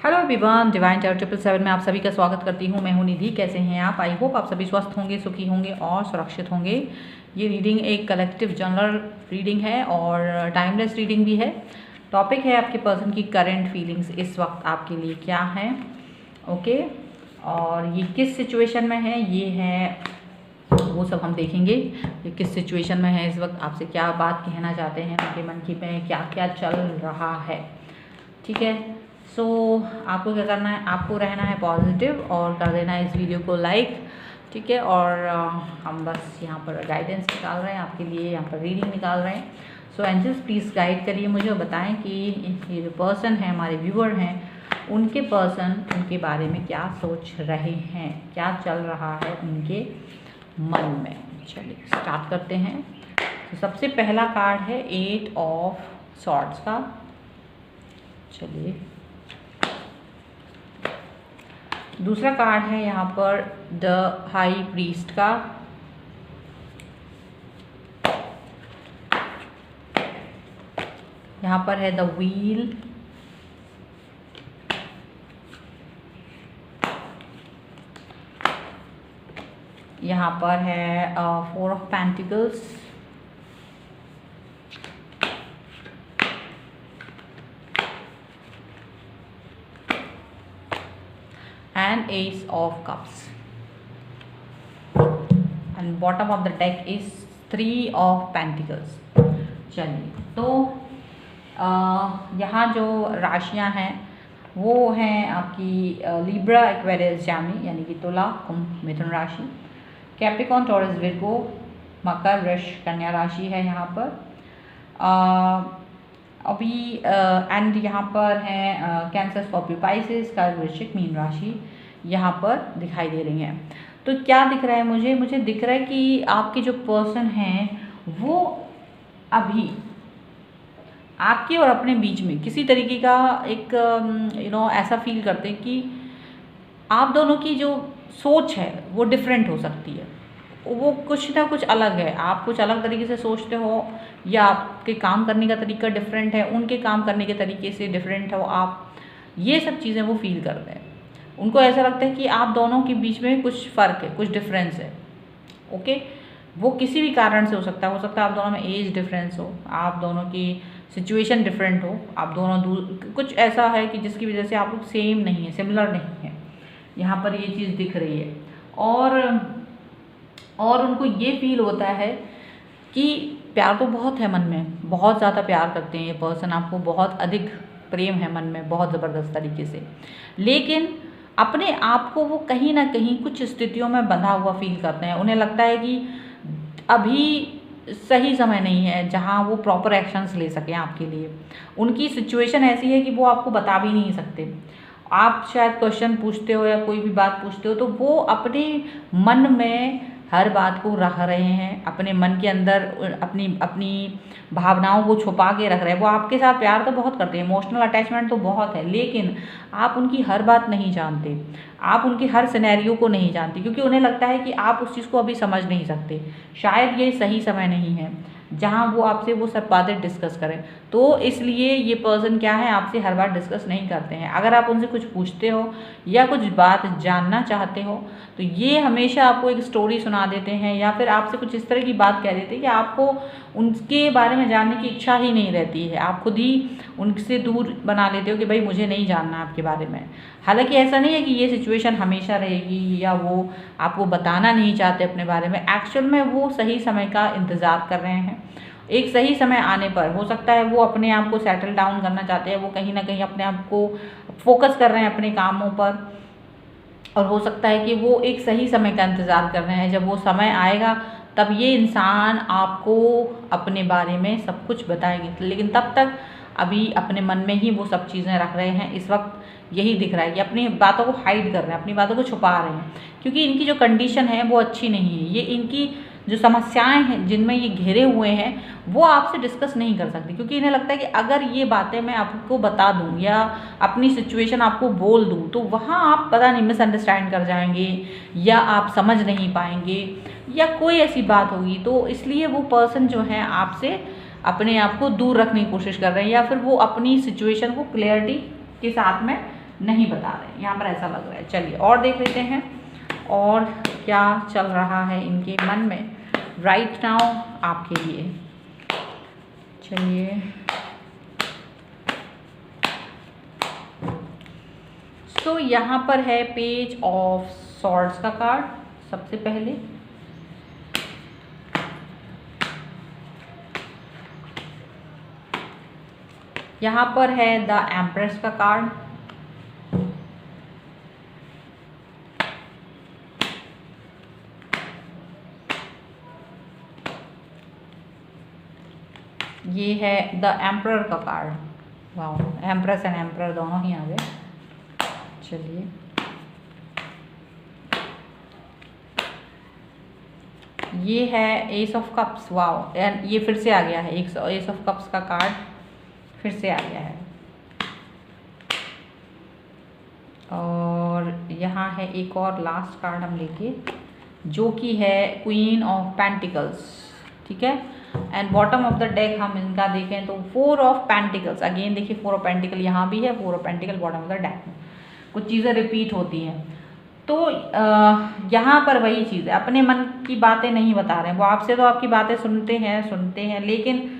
Hello everyone, divine tarot 777 में आप सभी का स्वागत करती हूँ। मैं हूँ निधि। कैसे हैं आप? आई होप आप सभी स्वस्थ होंगे, सुखी होंगे और सुरक्षित होंगे। ये रीडिंग एक कलेक्टिव जनरल रीडिंग है और टाइमलेस रीडिंग भी है। टॉपिक है आपके पर्सन की करंट फीलिंग्स इस वक्त आपके लिए क्या है। ओके, और ये किस सिचुएशन में है, ये है वो सब हम देखेंगे। ये किस सिचुएशन में है इस वक्त, आपसे क्या बात कहना चाहते हैं, उनके मन की में क्या क्या चल रहा है। ठीक है, सो आपको क्या करना है, आपको रहना है पॉजिटिव और कर देना है इस वीडियो को लाइक। ठीक है, और हम बस यहाँ पर गाइडेंस निकाल रहे हैं आपके लिए, यहाँ पर रीडिंग निकाल रहे हैं। सो एंजल्स प्लीज़ गाइड करिए मुझे और बताएं कि ये जो पर्सन है, हमारे व्यूअर हैं, उनके पर्सन उनके बारे में क्या सोच रहे हैं, क्या चल रहा है उनके मन में। चलिए स्टार्ट करते हैं। तो सबसे पहला कार्ड है 8 ऑफ सॉर्ड्स का। चलिए, दूसरा कार्ड है यहाँ पर द हाई प्रीस्ट का। यहाँ पर है द व्हील। यहाँ पर है 4 of pentacles. and Ace of Cups, and bottom of the deck is 3 of Pentacles। चलिए, तो यहाँ जो राशियाँ हैं वो हैं आपकी लिब्रा, एक्वेरियस, जेमिनी यानी कि तुला, कुंभ, मिथुन राशि, कैप्रिकॉर्न, टॉरस, विर्गो, मकर, वृष, कन्या राशि है यहाँ पर। अभी एंड यहाँ पर हैं कैंसर, स्कॉर्पियो, पाइसेस, कर्क, वृश्चिक, मीन राशि यहाँ पर दिखाई दे रही हैं। तो क्या दिख रहा है मुझे दिख रहा है कि आपके जो पर्सन हैं वो अभी आपके और अपने बीच में किसी तरीके का एक ऐसा फील करते हैं कि आप दोनों की जो सोच है वो डिफरेंट हो सकती है, वो कुछ ना कुछ अलग है। आप कुछ अलग तरीके से सोचते हो, या आपके काम करने का तरीका डिफरेंट है, उनके काम करने के तरीके से डिफरेंट हो आप, ये सब चीज़ें वो फील करते हैं। उनको ऐसा लगता है कि आप दोनों के बीच में कुछ फ़र्क है, कुछ डिफरेंस है। ओके, वो किसी भी कारण से हो सकता है आप दोनों में एज डिफरेंस हो, आप दोनों की सिचुएशन डिफरेंट हो, आप दोनों दूर, कुछ ऐसा है कि जिसकी वजह से आप लोग सेम नहीं है, सिमिलर नहीं है। यहाँ पर ये चीज़ दिख रही है। और उनको ये फील होता है कि प्यार तो बहुत है मन में, बहुत ज़्यादा प्यार करते हैं ये पर्सन, आपको बहुत अधिक प्रेम है मन में, बहुत ज़बरदस्त तरीके से, लेकिन अपने आप को वो कहीं ना कहीं कुछ स्थितियों में बंधा हुआ फील करते हैं। उन्हें लगता है कि अभी सही समय नहीं है जहाँ वो प्रॉपर एक्शंस ले सकें आपके लिए। उनकी सिचुएशन ऐसी है कि वो आपको बता भी नहीं सकते। आप शायद क्वेश्चन पूछते हो या कोई भी बात पूछते हो तो वो अपने मन में हर बात को रख रहे हैं, अपने मन के अंदर अपनी भावनाओं को छुपा के रख रहे हैं। वो आपके साथ प्यार तो बहुत करते हैं, इमोशनल अटैचमेंट तो बहुत है, लेकिन आप उनकी हर बात नहीं जानते, आप उनके हर सिनेरियो को नहीं जानते, क्योंकि उन्हें लगता है कि आप उस चीज़ को अभी समझ नहीं सकते। शायद ये सही समय नहीं है जहाँ वो आपसे वो सब बातें डिस्कस करें। तो इसलिए ये पर्सन क्या है, आपसे हर बार डिस्कस नहीं करते हैं। अगर आप उनसे कुछ पूछते हो या कुछ बात जानना चाहते हो तो ये हमेशा आपको एक स्टोरी सुना देते हैं, या फिर आपसे कुछ इस तरह की बात कह देते हैं कि आपको उनके बारे में जानने की इच्छा ही नहीं रहती है। आप खुद ही उनसे दूर बना लेते हो कि भाई मुझे नहीं जानना आपके बारे में। हालांकि ऐसा नहीं है कि ये सिचुएशन हमेशा रहेगी या वो आपको बताना नहीं चाहते अपने बारे में। एक्चुअल में वो सही समय का इंतज़ार कर रहे हैं। एक सही समय आने पर हो सकता है वो अपने आप को सेटल डाउन करना चाहते हैं, वो कहीं ना कहीं अपने आप को फोकस कर रहे हैं अपने कामों पर, और हो सकता है कि वो एक सही समय का इंतज़ार कर रहे हैं। जब वो समय आएगा तब ये इंसान आपको अपने बारे में सब कुछ बताएंगे, लेकिन तब तक अभी अपने मन में ही वो सब चीज़ें रख रहे हैं। इस वक्त यही दिख रहा है कि अपनी बातों को हाइड कर रहे हैं, अपनी बातों को छुपा रहे हैं, क्योंकि इनकी जो कंडीशन है वो अच्छी नहीं है। ये इनकी जो समस्याएं हैं जिनमें ये घिरे हुए हैं वो आपसे डिस्कस नहीं कर सकते, क्योंकि इन्हें लगता है कि अगर ये बातें मैं आपको बता दूं या अपनी सिचुएशन आपको बोल दूं तो वहाँ आप पता नहीं मिसअंडरस्टैंड कर जाएंगे, या आप समझ नहीं पाएंगे, या कोई ऐसी बात होगी। तो इसलिए वो पर्सन जो है आपसे अपने आप को दूर रखने की कोशिश कर रहे हैं, या फिर वो अपनी सिचुएशन को क्लियरिटी के साथ में नहीं बता रहे हैं, यहाँ पर ऐसा लग रहा है। चलिए और देख लेते हैं और क्या चल रहा है इनके मन में राइट नाउ आपके लिए। चलिए तो यहाँ पर है पेज ऑफ सॉर्ड्स का कार्ड सबसे पहले। यहाँ पर है द एम्प्रेस का कार्ड। ये है द एम्परर का card. Wow, empress and emperor दोनों ही आ गए। चलिए ये है एस ऑफ कप्स। वाओ, ये फिर से आ गया है, एक एस ऑफ कप्स का कार्ड फिर से आ गया है। और यहाँ है एक और लास्ट कार्ड हम लेके, जो कि है क्वीन ऑफ पेंटिकल्स। ठीक है, and bottom of the deck हम इनका देखें तो 4 ऑफ पेंटिकल्स। अगेन देखिए 4 ऑफ पेंटिकल यहाँ भी है, 4 of pentacle bottom of the deck में। कुछ चीज़ें रिपीट होती हैं। तो यहाँ पर वही चीज़ है, अपने मन की बातें नहीं बता रहे हैं वो आपसे। तो आपकी बातें सुनते हैं लेकिन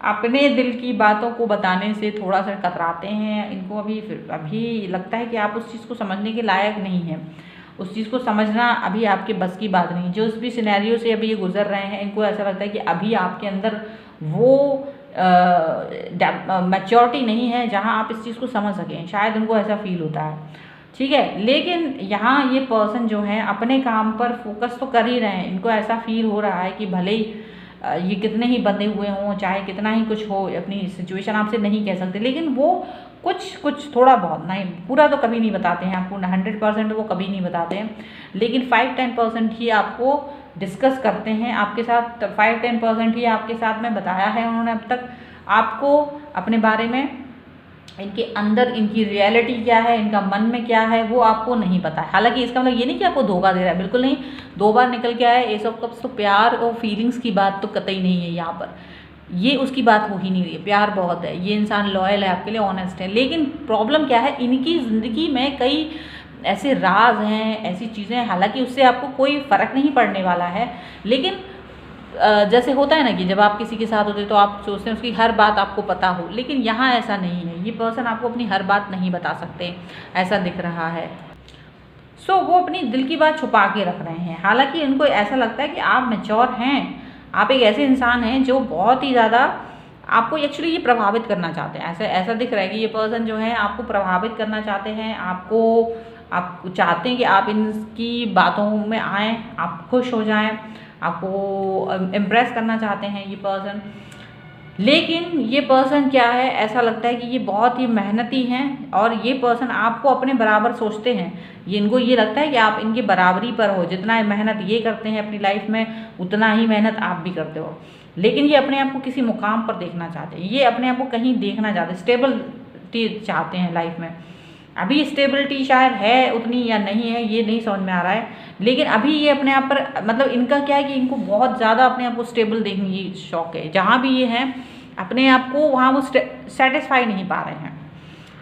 अपने दिल की बातों को बताने से थोड़ा सा कतराते हैं। इनको अभी लगता है कि आप उस चीज़ को समझने के लायक नहीं हैं। उस चीज़ को समझना अभी आपके बस की बात नहीं। जो उस भी सिनेरियो से अभी ये गुजर रहे हैं, इनको ऐसा लगता है कि अभी आपके अंदर वो मैच्योरिटी नहीं है जहाँ आप इस चीज़ को समझ सकें। शायद उनको ऐसा फील होता है। ठीक है, लेकिन यहाँ ये पर्सन जो है अपने काम पर फोकस तो कर ही रहे हैं। इनको ऐसा फील हो रहा है कि भले ही ये कितने ही बंधे हुए हों, चाहे कितना ही कुछ हो, अपनी सिचुएशन आपसे नहीं कह सकते, लेकिन वो कुछ थोड़ा बहुत, नहीं पूरा तो कभी नहीं बताते हैं आपको, 100% वो कभी नहीं बताते हैं, लेकिन 5-10% ही आपको डिस्कस करते हैं आपके साथ। 5-10% ही आपके साथ में बताया है उन्होंने अब तक आपको अपने बारे में। इनके अंदर इनकी रियलिटी क्या है, इनका मन में क्या है, वो आपको नहीं पता है। हालांकि इसका मतलब ये नहीं कि आपको धोखा दे रहा है, बिल्कुल नहीं। 2 बार निकल के आया एस ऑफ कप्स, तो प्यार और फीलिंग्स की बात तो कतई नहीं है यहाँ पर। ये उसकी बात हो ही नहीं रही है। प्यार बहुत है, ये इंसान लॉयल है आपके लिए, ऑनेस्ट है। लेकिन प्रॉब्लम क्या है, इनकी ज़िंदगी में कई ऐसे राज हैं, ऐसी चीज़ें हैं, हालांकि उससे आपको कोई फ़र्क नहीं पड़ने वाला है। लेकिन जैसे होता है ना कि जब आप किसी के साथ होते तो आप सोचते हैं उसकी हर बात आपको पता हो, लेकिन यहाँ ऐसा नहीं है। ये पर्सन आपको अपनी हर बात नहीं बता सकते, ऐसा दिख रहा है। सो वो अपनी दिल की बात छुपा के रख रहे हैं। हालांकि उनको ऐसा लगता है कि आप मैच्योर हैं, आप एक ऐसे इंसान हैं जो बहुत ही ज़्यादा आपको एक्चुअली ये प्रभावित करना चाहते हैं। ऐसा दिख रहा है कि ये पर्सन जो है आपको प्रभावित करना चाहते हैं। आप चाहते हैं कि आप इनकी बातों में आएँ, आप खुश हो जाएँ, आपको इम्प्रेस करना चाहते हैं ये पर्सन। लेकिन ये पर्सन क्या है, ऐसा लगता है कि ये बहुत ही मेहनती हैं और ये पर्सन आपको अपने बराबर सोचते हैं। इनको ये लगता है कि आप इनकी बराबरी पर हो, जितना मेहनत ये करते हैं अपनी लाइफ में उतना ही मेहनत आप भी करते हो। लेकिन ये अपने आप को किसी मुकाम पर देखना चाहते हैं, ये अपने आप को कहीं देखना चाहते हैं, स्टेबिलिटी चाहते हैं लाइफ में। अभी स्टेबिलिटी शायद है उतनी या नहीं है, ये नहीं समझ में आ रहा है। लेकिन अभी ये अपने आप पर, मतलब इनका क्या है कि इनको बहुत ज़्यादा अपने आप को स्टेबल देखने की शौक है। जहाँ भी ये हैं अपने आप को वहाँ वो सेटिस्फाई नहीं पा रहे हैं,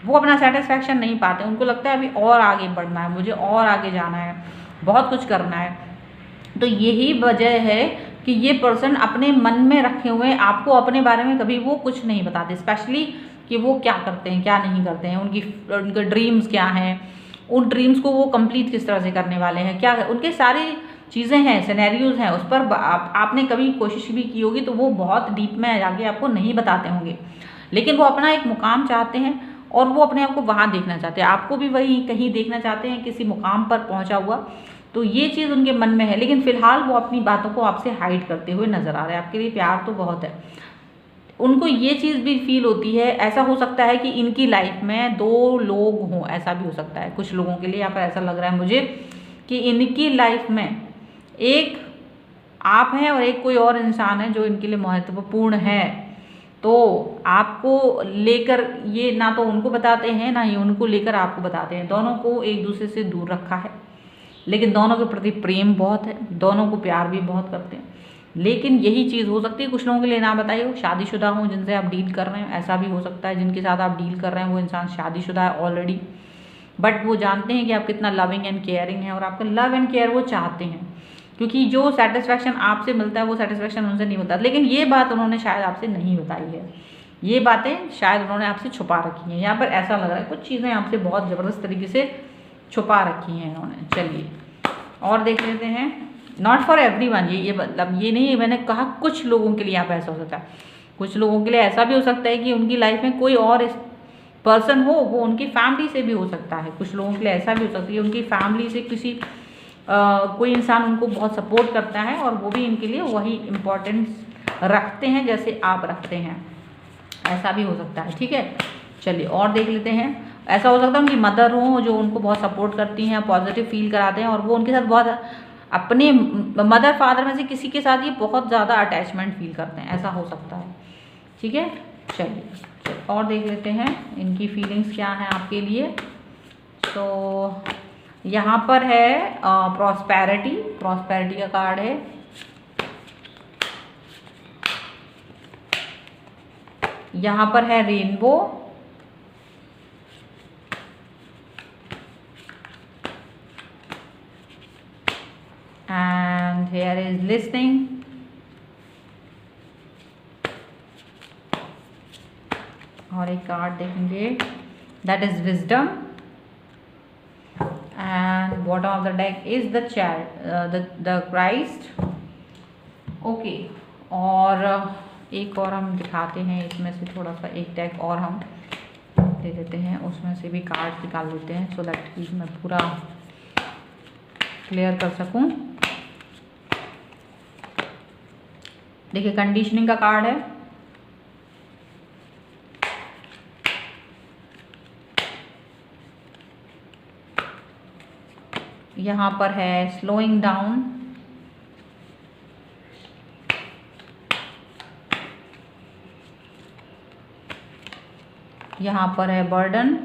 वो अपना सेटिस्फैक्शन नहीं पाते। उनको लगता है अभी और आगे बढ़ना है, मुझे और आगे जाना है, बहुत कुछ करना है। तो यही वजह है कि ये पर्सन अपने मन में रखे हुए आपको अपने बारे में कभी वो कुछ नहीं बताते। स्पेशली कि वो क्या करते हैं, क्या नहीं करते हैं, उनके ड्रीम्स क्या हैं, उन ड्रीम्स को वो कंप्लीट किस तरह से करने वाले हैं, क्या उनके सारी चीज़ें हैं, सिनेरियोज़ हैं, उस पर आपने कभी कोशिश भी की होगी तो वो बहुत डीप में जाके आपको नहीं बताते होंगे। लेकिन वो अपना एक मुकाम चाहते हैं और वो अपने आप को वहाँ देखना चाहते हैं, आपको भी वही कहीं देखना चाहते हैं, किसी मुकाम पर पहुँचा हुआ। तो ये चीज़ उनके मन में है, लेकिन फ़िलहाल वो अपनी बातों को आपसे हाइड करते हुए नज़र आ रहे हैं। आपके लिए प्यार तो बहुत है, उनको ये चीज़ भी फील होती है। ऐसा हो सकता है कि इनकी लाइफ में 2 लोग हों, ऐसा भी हो सकता है। कुछ लोगों के लिए यहाँ पर ऐसा लग रहा है मुझे कि इनकी लाइफ में एक आप हैं और एक कोई और इंसान है जो इनके लिए महत्वपूर्ण है। तो आपको लेकर ये ना तो उनको बताते हैं, ना ही उनको लेकर आपको बताते हैं। दोनों को एक दूसरे से दूर रखा है, लेकिन दोनों के प्रति प्रेम बहुत है, दोनों को प्यार भी बहुत करते हैं। लेकिन यही चीज़ हो सकती है कुछ लोगों के लिए, ना बताइए वो शादीशुदा हों जिनसे आप डील कर रहे हैं, ऐसा भी हो सकता है। जिनके साथ आप डील कर रहे हैं वो इंसान शादीशुदा है ऑलरेडी, बट वो जानते हैं कि आप कितना लविंग एंड केयरिंग है और आपका लव एंड केयर वो चाहते हैं, क्योंकि जो सेटिस्फैक्शन आपसे मिलता है वो सेटिस्फैक्शन उनसे नहीं मिलता। लेकिन ये बात उन्होंने शायद आपसे नहीं बताई है, ये बातें शायद उन्होंने आपसे छुपा रखी हैं। यहाँ पर ऐसा लग रहा है कुछ चीज़ें आपसे बहुत ज़बरदस्त तरीके से छुपा रखी हैं इन्होंने। चलिए और देख लेते हैं। नॉट फॉर एवरीवन, ये मतलब ये नहीं, मैंने कहा कुछ लोगों के लिए यहाँ पर ऐसा हो सकता है। कुछ लोगों के लिए ऐसा भी हो सकता है कि उनकी लाइफ में कोई और पर्सन हो, वो उनकी फैमिली से भी हो सकता है। कुछ लोगों के लिए ऐसा भी हो सकता है कि उनकी फैमिली से किसी कोई इंसान उनको बहुत सपोर्ट करता है और वो भी इनके लिए वही इम्पोर्टेंस रखते हैं जैसे आप रखते हैं, ऐसा भी हो सकता है। ठीक है, चलिए और देख लेते हैं। ऐसा हो सकता है उनकी मदर हो जो उनको बहुत सपोर्ट करती हैं, पॉजिटिव फील कराते हैं और वो उनके साथ बहुत, अपने मदर फादर में से किसी के साथ ये बहुत ज़्यादा अटैचमेंट फील करते हैं, ऐसा हो सकता है। ठीक है, चलिए और देख लेते हैं इनकी फीलिंग्स क्या हैं आपके लिए। तो यहाँ पर है प्रॉस्पेरिटी का कार्ड है। यहाँ पर है rainbow, and here is listening, और एक कार्ड देखेंगे that is wisdom, and bottom of the deck is the Christ. Okay, और एक और हम दिखाते हैं इसमें से थोड़ा सा, एक डेक और हम दे देते हैं, उसमें से भी कार्ड निकाल लेते हैं सो दैट कि मैं पूरा क्लियर कर सकूं। देखिए कंडीशनिंग का कार्ड है, यहाँ पर है स्लोइंग डाउन, यहाँ पर है बर्डन,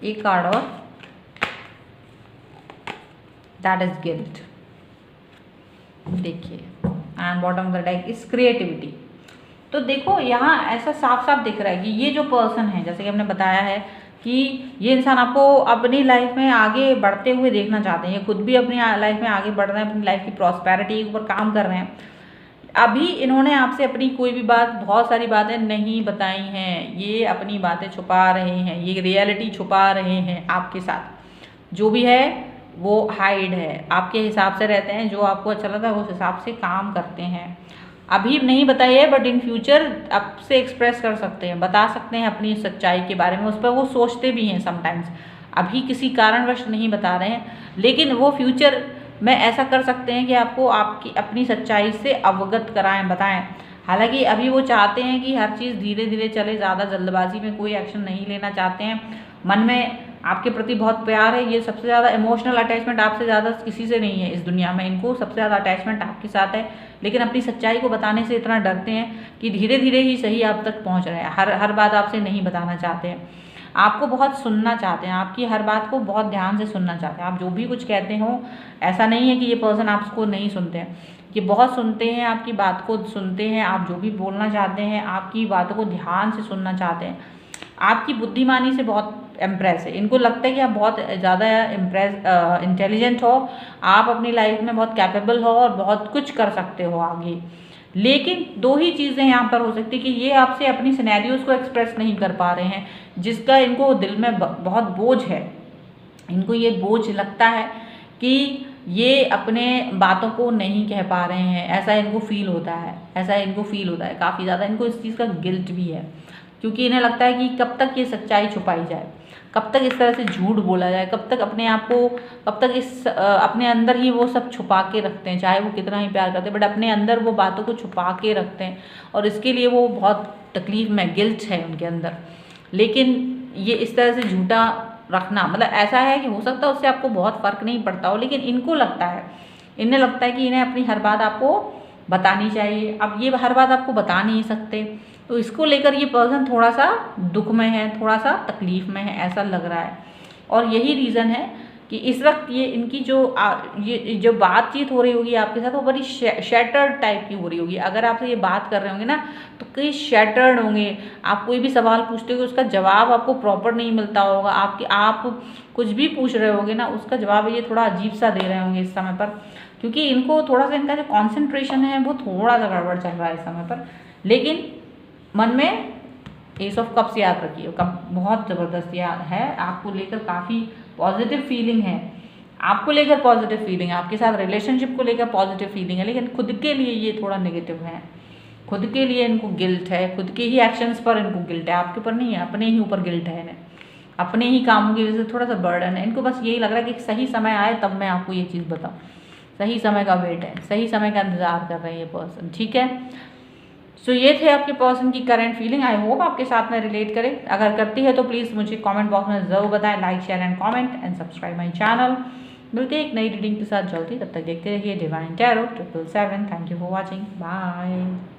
एक कार्ड और दैट इज गिल्ट। देखिए and bottom of the deck is creativity. तो देखो यहाँ ऐसा साफ साफ दिख रहा है कि ये जो पर्सन है, जैसे कि हमने बताया है कि ये इंसान आपको अपनी लाइफ में आगे बढ़ते हुए देखना चाहते हैं, ये खुद भी अपनी लाइफ में आगे बढ़ रहे हैं, अपनी लाइफ की प्रॉस्पेरिटी के ऊपर काम कर रहे हैं। अभी इन्होंने आपसे अपनी कोई भी बात, बहुत सारी बातें नहीं बताई हैं, ये अपनी बातें छुपा रहे हैं, ये रियलिटी छुपा रहे हैं आपके साथ। जो भी है वो हाइड है, आपके हिसाब से रहते हैं, जो आपको अच्छा लगता है उस हिसाब से काम करते हैं। अभी नहीं बताई है बट इन फ्यूचर आपसे एक्सप्रेस कर सकते हैं, बता सकते हैं अपनी सच्चाई के बारे में, उस पर वो सोचते भी हैं समटाइम्स। अभी किसी कारणवश नहीं बता रहे हैं, लेकिन वो फ्यूचर में ऐसा कर सकते हैं कि आपको आपकी अपनी सच्चाई से अवगत कराएं, बताएं। हालांकि अभी वो चाहते हैं कि हर चीज़ धीरे धीरे चले, ज़्यादा जल्दबाजी में कोई एक्शन नहीं लेना चाहते हैं। मन में आपके प्रति बहुत प्यार है, ये सबसे ज़्यादा इमोशनल अटैचमेंट आपसे ज़्यादा किसी से नहीं है इस दुनिया में, इनको सबसे ज़्यादा अटैचमेंट आपके साथ है। लेकिन अपनी सच्चाई को बताने से इतना डरते हैं कि धीरे धीरे ही सही आप तक पहुँच रहे हैं, हर बात आपसे नहीं बताना चाहते हैं, आपको बहुत सुनना चाहते हैं, आपकी हर बात को बहुत ध्यान से सुनना चाहते हैं। आप जो भी कुछ कहते हो, ऐसा नहीं है कि ये पर्सन आपको नहीं सुनते हैं, ये बहुत सुनते हैं, आपकी बात को सुनते हैं, आप जो भी बोलना चाहते हैं आपकी बातों को ध्यान से सुनना चाहते हैं। आपकी बुद्धिमानी से बहुत इम्प्रेस है, इनको लगता है कि आप बहुत ज़्यादा इंटेलिजेंट हो, आप अपनी लाइफ में बहुत कैपेबल हो और बहुत कुछ कर सकते हो आगे। लेकिन दो ही चीज़ें यहाँ पर हो सकती कि ये आपसे अपनी सिनेरियोज को एक्सप्रेस नहीं कर पा रहे हैं, जिसका इनको दिल में बहुत बोझ है। इनको ये बोझ लगता है कि ये अपने बातों को नहीं कह पा रहे हैं, ऐसा इनको फील होता है, काफ़ी ज़्यादा इनको इस चीज़ का गिल्ट भी है, क्योंकि इन्हें लगता है कि कब तक ये सच्चाई छुपाई जाए, कब तक इस तरह से झूठ बोला जाए, कब तक अपने आप को, कब तक अपने अंदर ही वो सब छुपा के रखते हैं, चाहे वो कितना ही प्यार करते हैं बट अपने अंदर वो बातों को छुपा के रखते हैं और इसके लिए वो बहुत तकलीफ में, गिल्ट है उनके अंदर। लेकिन ये इस तरह से झूठा रखना, मतलब ऐसा है कि हो सकता है उससे आपको बहुत फ़र्क नहीं पड़ता हो, लेकिन इनको लगता है, इन्हें लगता है कि इन्हें अपनी हर बात आपको बतानी चाहिए। अब ये हर बात आपको बता नहीं सकते, तो इसको लेकर ये पर्सन थोड़ा सा दुख में है, थोड़ा सा तकलीफ में है, ऐसा लग रहा है। और यही रीज़न है कि इस वक्त ये इनकी ये जो बातचीत हो रही होगी आपके साथ वो बड़ी शैटर्ड टाइप की हो रही होगी। अगर आपसे ये बात कर रहे होंगे ना तो कई शैटर्ड होंगे। आप कोई भी सवाल पूछते हो उसका जवाब आपको प्रॉपर नहीं मिलता होगा। आप कुछ भी पूछ रहे होगे ना उसका जवाब ये थोड़ा अजीब सा दे रहे होंगे इस समय पर, क्योंकि इनको थोड़ा सा इनका जो कॉन्सेंट्रेशन है वो थोड़ा सा गड़बड़ चल रहा है इस समय पर। लेकिन मन में एस ऑफ कप्स याद रखिए, कप बहुत ज़बरदस्त याद है, आपको लेकर काफ़ी पॉजिटिव फीलिंग है, आपको लेकर पॉजिटिव फीलिंग है, आपके साथ रिलेशनशिप को लेकर पॉजिटिव फीलिंग है, लेकिन खुद के लिए ये थोड़ा नेगेटिव है। खुद के लिए इनको गिल्ट है, खुद के ही एक्शंस पर इनको गिल्ट है, आपके ऊपर नहीं है, अपने ही ऊपर गिल्ट है इन्हें, अपने ही कामों की वजह से थोड़ा सा बर्डन है इनको। बस यही लग रहा है कि सही समय आए तब मैं आपको ये चीज़ बताऊँ। सही समय का वेट है, सही समय का इंतज़ार कर रहे हैं ये पर्सन, ठीक है। सो ये थे आपके पर्सन की करंट फीलिंग। आई होप आपके साथ में रिलेट करे। अगर करती है तो प्लीज़ मुझे कमेंट बॉक्स में ज़रूर बताएं। Like, share and comment and subscribe my channel. मिलते हैं एक नई रीडिंग के साथ जल्दी, तब तक देखते रहिए divine tarot 777। Thank you for watching, bye.